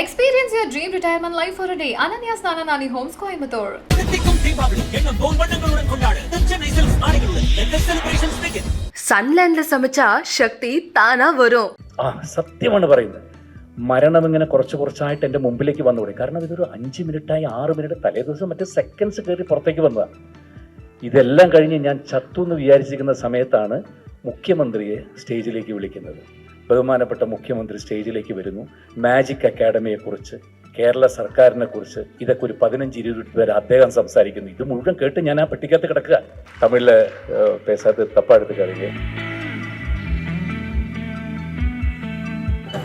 Experience your dream retirement life for a day. Ananya's Nananani Homes, Coimbatore. സൺലാൻഡിൽ സമിച്ച ശക്തി താനാ വരും. സത്യമാണ് പറയുന്നത്. മരണം ഇങ്ങനെ കുറച്ചായിട്ട് എൻ്റെ മുമ്പിലേക്ക് വന്നുകൂടെ. കാരണം ഇതൊരു 5 മിനിറ്റായി 6 മിനിറ്റ് തലേ ദിവസം മറ്റേ സെക്കൻഡ്സ് കയറി പുറത്തേക്ക് വന്നതാണ്. ഇതെല്ലാം കഴിഞ്ഞ് ഞാൻ ചത്തു എന്ന് വിചാരിച്ചിരിക്കുന്ന സമയത്താണ് മുഖ്യമന്ത്രിയെ സ്റ്റേജിലേക്ക് വിളിക്കുന്നത്. ബഹുമാനപ്പെട്ട മുഖ്യമന്ത്രി സ്റ്റേജിലേക്ക് വരുന്നു. മാജിക് അക്കാഡമിയെക്കുറിച്ച്, കേരള സർക്കാരിനെ കുറിച്ച് ഇതൊക്കെ ഒരു 15-20 പേര് അദ്ദേഹം സംസാരിക്കുന്നു. ഇത് മുഴുവൻ കേട്ട് ഞാൻ ആ പെട്ടിക്കകത്ത് കിടക്കുക. തമിഴില് പേസാത്ത് തപ്പാടുത്ത് കഴിയുക.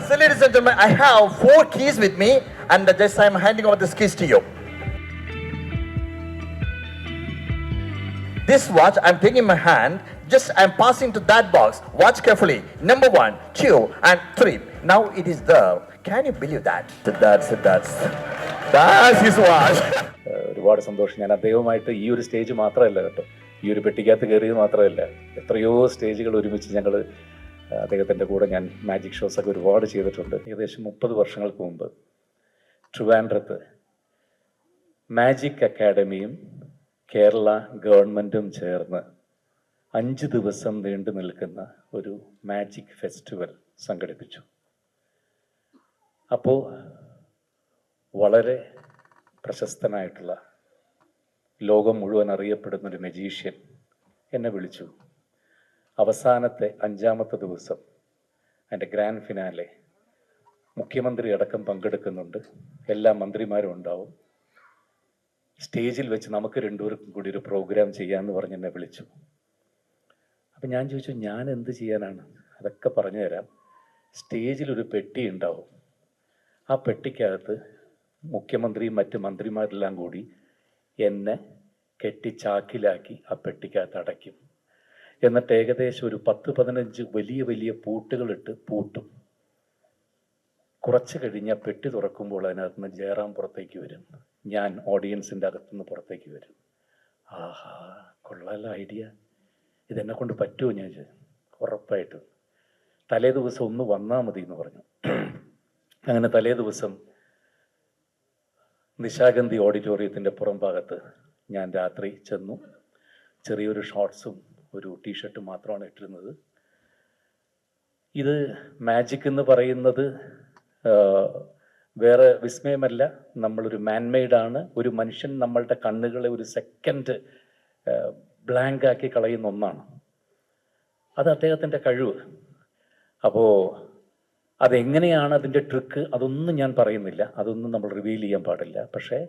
So ladies and gentlemen, I have 4 keys with me and just I'm handing over these keys to you. This watch I'm taking in my hand, just I'm passing to that box. Watch carefully. Number 1, 2 and 3. Now it is there. Can you believe that? That's his watch. ഒരുപാട് സന്തോഷം. ഞാൻ അദ്ദേഹവുമായിട്ട് ഈ ഒരു stage മാത്രമല്ല കേട്ടോ, ഈ ഒരു പെട്ടിക്കകത്ത് കയറിയത് മാത്രമല്ല, എത്രയോ സ്റ്റേജുകൾ ഒരുമിച്ച് ഞങ്ങൾ അദ്ദേഹത്തിൻ്റെ കൂടെ ഞാൻ മാജിക് ഷോസൊക്കെ ഒരുപാട് ചെയ്തിട്ടുണ്ട്. ഏകദേശം 30 വർഷങ്ങൾക്ക് മുമ്പ് ട്രിവാൻഡ്രത്ത് മാജിക് അക്കാഡമിയും കേരള ഗവൺമെൻറ്റും ചേർന്ന് 5 ദിവസം നീണ്ടു നിൽക്കുന്ന ഒരു മാജിക് ഫെസ്റ്റിവൽ സംഘടിപ്പിച്ചു. അപ്പോൾ വളരെ പ്രശസ്തനായിട്ടുള്ള, ലോകം മുഴുവൻ അറിയപ്പെടുന്നൊരു മജീഷ്യൻ എന്നെ വിളിച്ചു. അവസാനത്തെ 5-ാമത്തെ ദിവസം എൻ്റെ ഗ്രാൻഡ് ഫിനാലെ മുഖ്യമന്ത്രി അടക്കം പങ്കെടുക്കുന്നുണ്ട്, എല്ലാ മന്ത്രിമാരും ഉണ്ടാവും. സ്റ്റേജിൽ വെച്ച് നമുക്ക് രണ്ടുപേർക്കും കൂടി ഒരു പ്രോഗ്രാം ചെയ്യാമെന്ന് പറഞ്ഞ് എന്നെ വിളിച്ചു. അപ്പം ഞാൻ ചോദിച്ചു, ഞാൻ എന്ത് ചെയ്യാനാണ്? അതൊക്കെ പറഞ്ഞു തരാം. സ്റ്റേജിലൊരു പെട്ടി ഉണ്ടാവും. ആ പെട്ടിക്കകത്ത് മുഖ്യമന്ത്രിയും മറ്റ് മന്ത്രിമാരെല്ലാം കൂടി എന്നെ കെട്ടി ചാക്കിലാക്കി ആ പെട്ടിക്കകത്ത് അടയ്ക്കും. എന്നിട്ട് ഏകദേശം ഒരു 10-15 വലിയ പൂട്ടുകളിട്ട് പൂട്ടും. കുറച്ച് കഴിഞ്ഞാൽ പെട്ടി തുറക്കുമ്പോൾ അതിനകത്ത് നിന്ന് ജയറാം പുറത്തേക്ക് വരും, ഞാൻ ഓഡിയൻസിൻ്റെ അകത്തുനിന്ന് പുറത്തേക്ക് വരും. ആഹാ, കൊള്ളാല ഐഡിയ, ഇതെന്നെ കൊണ്ട് പറ്റുമോ? ഞാൻ ഉറപ്പായിട്ടും. തലേ ദിവസം ഒന്ന് വന്നാൽ മതി എന്ന് പറഞ്ഞു. അങ്ങനെ തലേ ദിവസം നിശാഗന്ധി ഓഡിറ്റോറിയത്തിൻ്റെ പുറം ഭാഗത്ത് ഞാൻ രാത്രി ചെന്നു. ചെറിയൊരു ഷോർട്ട്സും ഒരു ടീഷർട്ടും മാത്രമാണ് ഇട്ടിരുന്നത്. ഇത് മാജിക് എന്ന് പറയുന്നത് വേറെ വിസ്മയമല്ല, നമ്മളൊരു മാൻമെയ്ഡാണ്. ഒരു മനുഷ്യൻ നമ്മളുടെ കണ്ണുകളെ ഒരു സെക്കൻഡ് ബ്ലാങ്ക് ആക്കി കളയുന്ന ഒന്നാണ്. അത് അദ്ദേഹത്തിൻ്റെ കഴിവ്. അപ്പോൾ അതെങ്ങനെയാണ് അതിൻ്റെ ട്രിക്ക്, അതൊന്നും ഞാൻ പറയുന്നില്ല, അതൊന്നും നമ്മൾ റിവീൽ ചെയ്യാൻ പാടില്ല. പക്ഷേ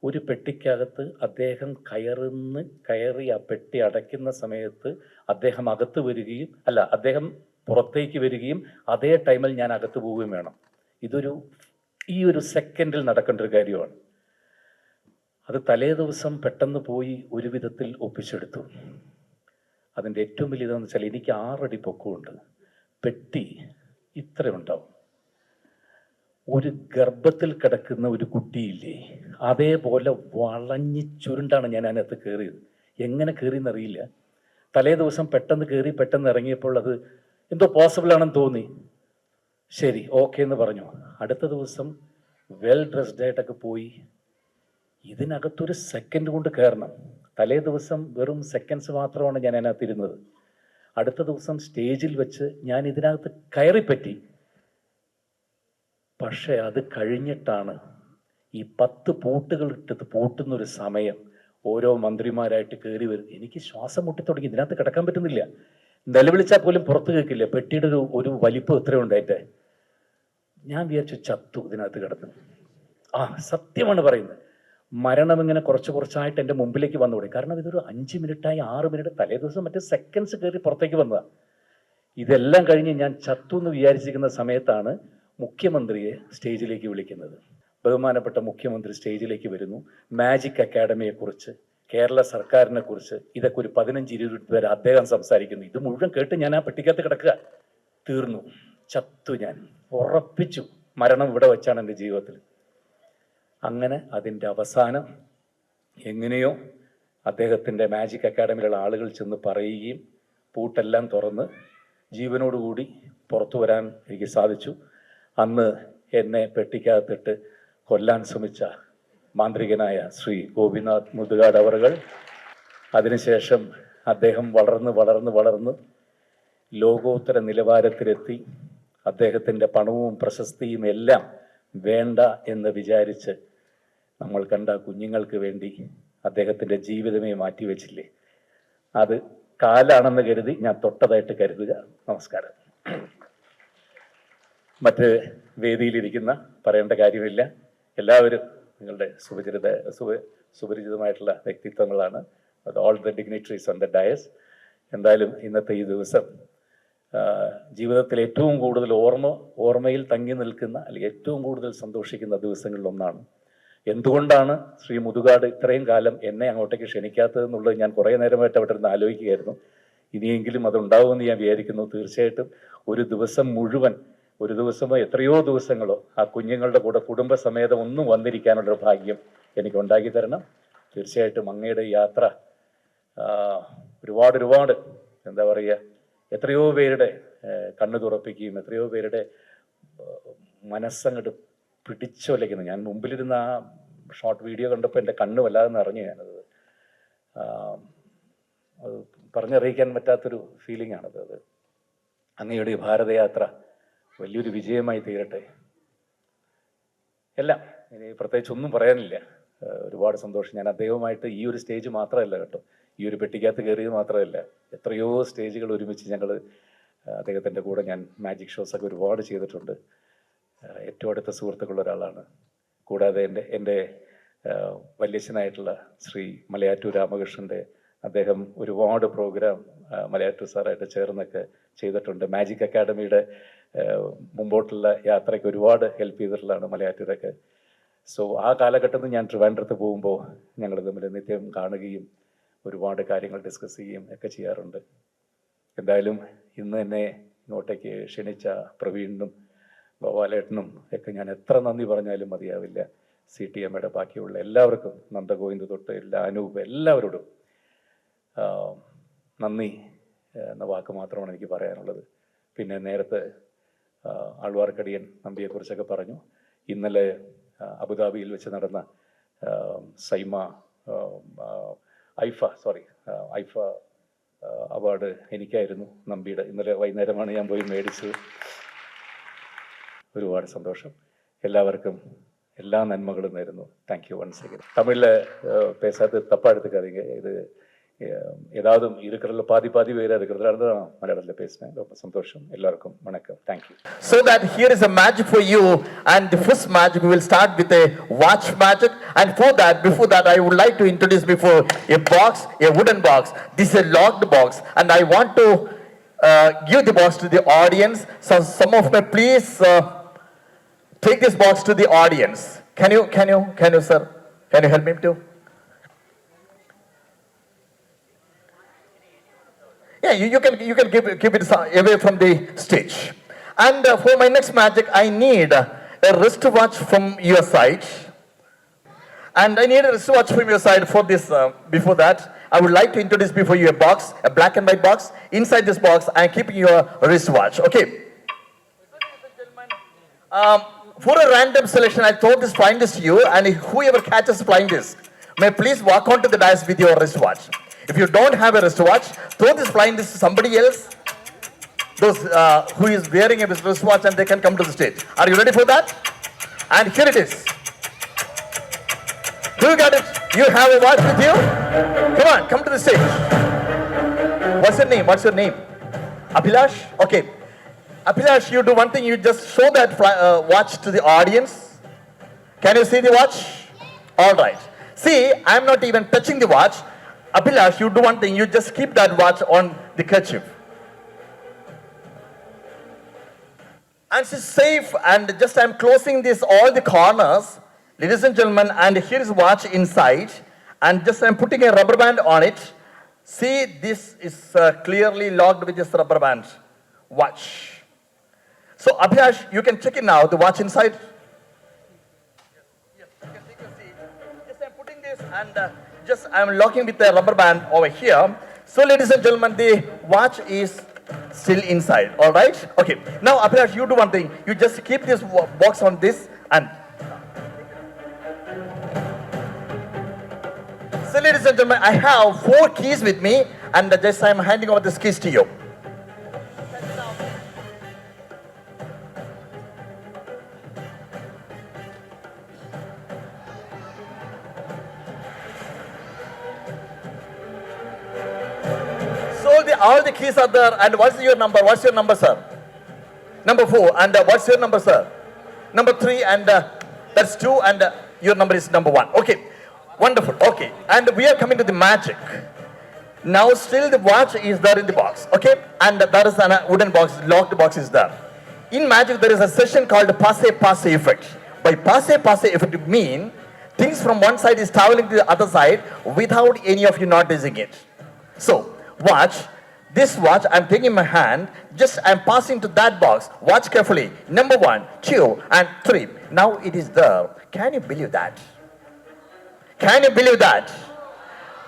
ഒരു പെട്ടിക്കകത്ത് അദ്ദേഹം കയറി ആ പെട്ടി അടയ്ക്കുന്ന സമയത്ത് അദ്ദേഹം അകത്ത് വരികയും അദ്ദേഹം പുറത്തേക്ക് വരികയും അതേ ടൈമിൽ ഞാൻ അകത്ത് പോവുകയും വേണം. ഈ ഒരു സെക്കൻഡിൽ നടക്കേണ്ട ഒരു കാര്യമാണ്. അത് തലേ ദിവസം പെട്ടെന്ന് പോയി ഒരു വിധത്തിൽ ഒപ്പിച്ചെടുത്തു. അതിൻ്റെ ഏറ്റവും വലിയതെന്ന് വെച്ചാൽ എനിക്ക് 6 അടി പൊക്കമുണ്ട്. പെട്ടി ഇത്ര ഉണ്ടാവും. ഒരു ഗർഭത്തിൽ കിടക്കുന്ന ഒരു കുട്ടിയില്ലേ, അതേപോലെ വളഞ്ഞ് ചുരുണ്ടാണ് ഞാൻ അതിനകത്ത് കയറിയത്. എങ്ങനെ കയറിയെന്നറിയില്ല. തലേ ദിവസം പെട്ടെന്ന് കയറി പെട്ടെന്ന് ഇറങ്ങിയപ്പോൾ അത് എന്തോ പോസിബിളാണെന്ന് തോന്നി. ശരി, ഓക്കെ എന്ന് പറഞ്ഞു. അടുത്ത ദിവസം വെൽ ഡ്രസ്ഡ് ആയിട്ടൊക്കെ പോയി. ഇതിനകത്തൊരു സെക്കൻഡ് കൊണ്ട് കയറണം. തലേ ദിവസം വെറും സെക്കൻഡ്സ് മാത്രമാണ് ഞാൻ അതിനകത്തിരുന്നത്. അടുത്ത ദിവസം സ്റ്റേജിൽ വെച്ച് ഞാൻ ഇതിനകത്ത് കയറിപ്പറ്റി. പക്ഷെ അത് കഴിഞ്ഞിട്ടാണ് ഈ 10 പൂട്ടുകൾ ഇട്ടത് പൂട്ടുന്നൊരു സമയം ഓരോ മന്ത്രിമാരായിട്ട് കയറി വരും. എനിക്ക് ശ്വാസം മുട്ടിത്തുടങ്ങി. ഇതിനകത്ത് കിടക്കാൻ പറ്റുന്നില്ല. നിലവിളിച്ചാൽ പോലും പുറത്ത് കേൾക്കില്ല. പെട്ടിയുടെ ഒരു വലിപ്പം എത്രയുണ്ടായിട്ട് ഞാൻ വിചാരിച്ചു ചത്തു ഇതിനകത്ത് കിടന്നു. സത്യമാണ് പറയുന്നത്. മരണം ഇങ്ങനെ കുറച്ചായിട്ട് എൻ്റെ മുമ്പിലേക്ക് വന്നുകൂടെ. കാരണം ഇതൊരു 5 മിനിറ്റായി 6 മിനിറ്റ് തലേ ദിവസം മറ്റേ സെക്കൻഡ്സ് കയറി പുറത്തേക്ക് വന്നതാണ്. ഇതെല്ലാം കഴിഞ്ഞ് ഞാൻ ചത്തു എന്ന് വിചാരിച്ചിരിക്കുന്ന സമയത്താണ് മുഖ്യമന്ത്രിയെ സ്റ്റേജിലേക്ക് വിളിക്കുന്നത്. ബഹുമാനപ്പെട്ട മുഖ്യമന്ത്രി സ്റ്റേജിലേക്ക് വരുന്നു. മാജിക് അക്കാഡമിയെക്കുറിച്ച്, കേരള സർക്കാരിനെ കുറിച്ച് ഇതൊക്കെ ഒരു 15-20 പേര് അദ്ദേഹം സംസാരിക്കുന്നു. ഇത് മുഴുവൻ കേട്ട് ഞാൻ ആ പെട്ടിക്കകത്ത് കിടക്കുക. തീർന്നു, ചത്തു. ഞാൻ ഉറപ്പിച്ചു മരണം ഇവിടെ വെച്ചാണ് എൻ്റെ ജീവിതത്തിൽ. അങ്ങനെ അതിൻ്റെ അവസാനം എങ്ങനെയോ അദ്ദേഹത്തിൻ്റെ മാജിക് അക്കാഡമിയിലുള്ള ആളുകൾ ചെന്ന് പറയുകയും പൂട്ടെല്ലാം തുറന്ന് ജീവനോടുകൂടി പുറത്തു വരാൻ എനിക്ക് സാധിച്ചു. അന്ന് എന്നെ പെട്ടിക്കകത്തിട്ട് കൊല്ലാൻ ശ്രമിച്ച മാന്ത്രികനായ ശ്രീ ഗോപിനാഥ് മുതുകാട് അവറുകൾ, അതിനുശേഷം അദ്ദേഹം വളർന്ന് ലോകോത്തര നിലവാരത്തിലെത്തി അദ്ദേഹത്തിൻ്റെ പണവും പ്രശസ്തിയും എല്ലാം വേണ്ട എന്ന് വിചാരിച്ച് നമ്മൾ കണ്ട കുഞ്ഞുങ്ങൾക്ക് വേണ്ടി അദ്ദേഹത്തിൻ്റെ ജീവിതമേ മാറ്റിവെച്ചില്ലേ, അത് കാലാണെന്ന് കരുതി ഞാൻ തൊട്ടതായിട്ട് കരുതുക. നമസ്കാരം. മറ്റ് വേദിയിലിരിക്കുന്ന പറയേണ്ട കാര്യമില്ല, എല്ലാവരും നിങ്ങളുടെ സുപരിചിതമായിട്ടുള്ള വ്യക്തിത്വങ്ങളാണ്. All the dignitaries on the dais. എന്തായാലും ഇന്നത്തെ ഈ ദിവസം ജീവിതത്തിൽ ഏറ്റവും കൂടുതൽ ഓർമ്മയിൽ തങ്ങി നിൽക്കുന്ന, അല്ലെങ്കിൽ ഏറ്റവും കൂടുതൽ സന്തോഷിക്കുന്ന ദിവസങ്ങളിലൊന്നാണ്. എന്തുകൊണ്ടാണ് ശ്രീ മുതുകാട് ഇത്രയും കാലം എന്നെ അങ്ങോട്ടേക്ക് ക്ഷണിക്കാത്തതെന്നുള്ളത് ഞാൻ കുറേ നേരമായിട്ട് അവിടെ ഇരുന്ന് ആലോചിക്കുകയായിരുന്നു. ഇനിയെങ്കിലും അതുണ്ടാവുമെന്ന് ഞാൻ വിചാരിക്കുന്നു. തീർച്ചയായിട്ടും ഒരു ദിവസം മുഴുവൻ, ഒരു ദിവസമോ എത്രയോ ദിവസങ്ങളോ ആ കുഞ്ഞുങ്ങളുടെ കൂടെ കുടുംബസമേതം ഒന്നും വന്നിരിക്കാനുള്ള ഭാഗ്യം എനിക്ക് ഉണ്ടാക്കി തരണം. തീർച്ചയായിട്ടും അങ്ങയുടെ യാത്ര ഒരുപാട് എന്താ പറയുക, എത്രയോ പേരുടെ കണ്ണു തുറപ്പിക്കുകയും എത്രയോ പേരുടെ മനസ്സങ്ങോട്ട് പിടിച്ചൊലയ്ക്കുന്നു. ഞാൻ മുമ്പിലിരുന്ന ആ ഷോർട്ട് വീഡിയോ കണ്ടപ്പോൾ എൻ്റെ കണ്ണ് വല്ലാതെ നിറഞ്ഞു. ഞാനത് അത് പറഞ്ഞറിയിക്കാൻ പറ്റാത്തൊരു ഫീലിംഗ് ആണത്. അത് അങ്ങയുടെ ഭാരതയാത്ര വലിയൊരു വിജയമായി തീരട്ടെ. എല്ലാം ഇനി പ്രത്യേകിച്ച് ഒന്നും പറയാനില്ല. ഒരുപാട് സന്തോഷം. ഞാൻ അദ്ദേഹവുമായിട്ട് ഈ ഒരു സ്റ്റേജ് മാത്രമല്ല കേട്ടോ, ഈ ഒരു പെട്ടിക്കകത്ത് കയറിയത് മാത്രമല്ല, എത്രയോ സ്റ്റേജുകൾ ഒരുമിച്ച് ഞങ്ങൾ അദ്ദേഹത്തിൻ്റെ കൂടെ ഞാൻ മാജിക് ഷോസൊക്കെ ഒരുപാട് ചെയ്തിട്ടുണ്ട്. ഏറ്റവും അടുത്ത സുഹൃത്തുക്കളുള്ള ഒരാളാണ്. കൂടാതെ എൻ്റെ വല്യച്ഛനായിട്ടുള്ള ശ്രീ മലയാറ്റൂർ രാമകൃഷ്ണൻ്റെ, അദ്ദേഹം ഒരുപാട് പ്രോഗ്രാം മലയാറ്റൂർ സാറായിട്ട് ചേർന്നൊക്കെ ചെയ്തിട്ടുണ്ട്. മാജിക് അക്കാഡമിയുടെ മുമ്പോട്ടുള്ള യാത്രയ്ക്ക് ഒരുപാട് ഹെൽപ്പ് ചെയ്തിട്ടുള്ളതാണ് മലയാറ്റൂരൊക്കെ. സോ ആ കാലഘട്ടത്തിൽ ഞാൻ ട്രിവാൻഡ്രത്ത് പോകുമ്പോൾ ഞങ്ങൾ തമ്മിൽ നിത്യം കാണുകയും ഒരുപാട് കാര്യങ്ങൾ ഡിസ്കസ് ചെയ്യുകയും ഒക്കെ ചെയ്യാറുണ്ട്. എന്തായാലും ഇന്ന് എന്നെ ഇങ്ങോട്ടേക്ക് ക്ഷണിച്ച പ്രവീണിനും ഗോപാലേട്ടനും ഒക്കെ ഞാൻ എത്ര നന്ദി പറഞ്ഞാലും മതിയാവില്ല. CTMയുടെ ബാക്കിയുള്ള എല്ലാവർക്കും, നന്ദഗോവിന്ദ് തൊട്ട് അനൂപ്, എല്ലാവരോടും നന്ദി എന്ന വാക്ക് മാത്രമാണ് എനിക്ക് പറയാനുള്ളത്. പിന്നെ നേരത്തെ ആൾവാർക്കടിയൻ നമ്പിയെക്കുറിച്ചൊക്കെ പറഞ്ഞു. ഇന്നലെ അബുദാബിയിൽ വെച്ച് നടന്ന ഐഫ അവാർഡ് എനിക്കായിരുന്നു, നമ്പിയുടെ. ഇന്നലെ വൈകുന്നേരമാണ് ഞാൻ പോയി മേടിച്ചത്. ഒരുപാട് സന്തോഷം. എല്ലാവർക്കും എല്ലാ നന്മകളും നേരുന്നു. Thank you once again. தமிழில் பேசாது தப்பாக எடுத்துக்காதீங்க. இது ஏதாவது இருக்கிறதுல பாதி பேராக இருக்கிறதுனால தான் மலையாளத்தில் பேசினேன். ரொம்ப சந்தோஷம். எல்லாருக்கும் வணக்கம். Thank you. So that here is a magic for you, and the first magic we will start with a watch magic, and before that I would like to introduce before a box, a wooden box. This is a locked box, and I want to give the box to the audience. So some of my please take this box to the audience. Can you sir, can you help me too? Yeah, you can keep it away from the stage. And for my next magic, I need a wristwatch from your side. And I need a wristwatch from your side for this. Before that, I would like to introduce before you a box, a black and white box. Inside this box, I am keeping your wristwatch. Okay. For a random selection, I throw this flying disc to you, and whoever catches flying disc may please walk onto the dais with your wristwatch. If you don't have a wristwatch, throw this flying disc to somebody else, those who is wearing a wristwatch, and they can come to the stage. Are you ready for that? And here it is. Who got it? You have a watch with you? Come on, come to the stage. What's your name? Abhilash? Okay. Abhilash, you do one thing, you just show that watch to the audience. Can you see the watch? All right. See, I'm not even touching the watch. Abhilash, you do one thing, you just keep that watch on the kerchief. And it's safe, and just I'm closing all the corners, ladies and gentlemen, and here is watch inside, and just I'm putting a rubber band on it. See, this is clearly locked with this rubber band watch. So Abhilash, you can check it now, the watch inside. Yes, you can take your seat. Just I'm putting this, and just I'm locking with the rubber band over here. So ladies and gentlemen, the watch is still inside. All right? Okay. Now, Abhilash, you do one thing. You just keep this box on this and. So, ladies and gentlemen, I have 4 keys with me, and just I'm handing over these keys to you. So, all the keys are there, and what's your number? What's your number, sir? Number 4, and what's your number, sir? Number 3, and that's 2, and your number is number 1. Okay, wonderful. Okay, and we are coming to the magic. Now, still the watch is there in the box, okay? And there is a wooden box, locked box is there. In magic, there is a session called passe-passe effect. By passe-passe effect, it means things from one side is traveling to the other side without any of you noticing it. So, watch. This watch I'm taking in my hand, just I'm passing to that box. Watch carefully. Number 1, 2, and 3. Now it is there. Can you believe that? Can you believe that?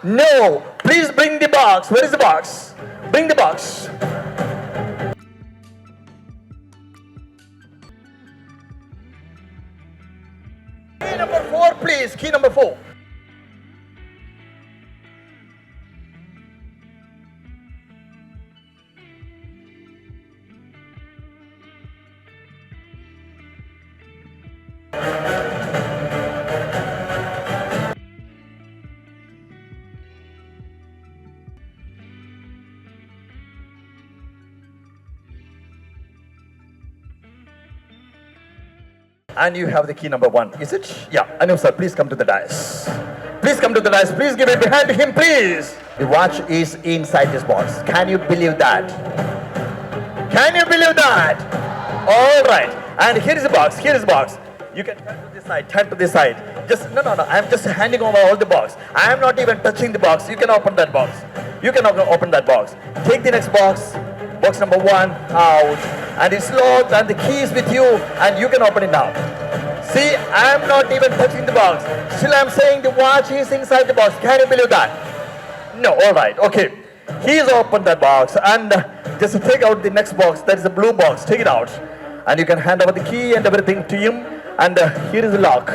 No. Please bring the box. Where is the box? Bring the box. Key number 4, please. Key number 4. And you have the key number 1, is it? Yeah, Anu sir, please come to the dais. Please come to the dais. Please give it behind him, please. The watch is inside this box. Can you believe that? Can you believe that? All right. And here is the box. Here is the box. You can turn to this side. Turn to this side. Just no. I'm just handing over all the box. I am not even touching the box. You can open that box. You can open that box. Take the next box. Box number 1 out, and it's locked, and the key is with you, and you can open it now. See, I'm not even touching the box. Still, I'm saying the watch is inside the box. Can you believe that? No. All right. Okay. He's opened that box, and just take out the next box. That is a blue box. Take it out, and you can hand over the key and everything to him. And here is the lock.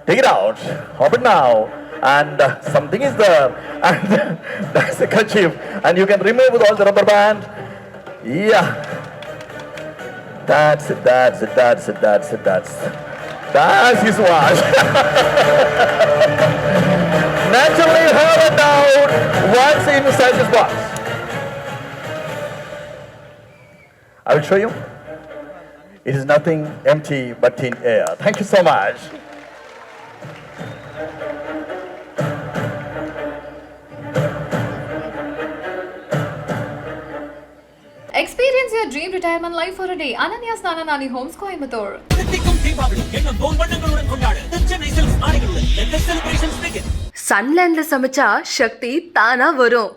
Take it out. Open now. And something is there, and that's the kerchief, and you can remove with all the rubber band. Yeah, that's it, that's his watch. Naturally, you have a doubt what's inside this box. I will show you. It is nothing empty but thin air. Thank you so much. Experience your dream retirement life for a day. Ananya Snananani Homes, Coimbatore. சன்லேண்ட்ல சமைச்சா சக்தி தானா வரும்.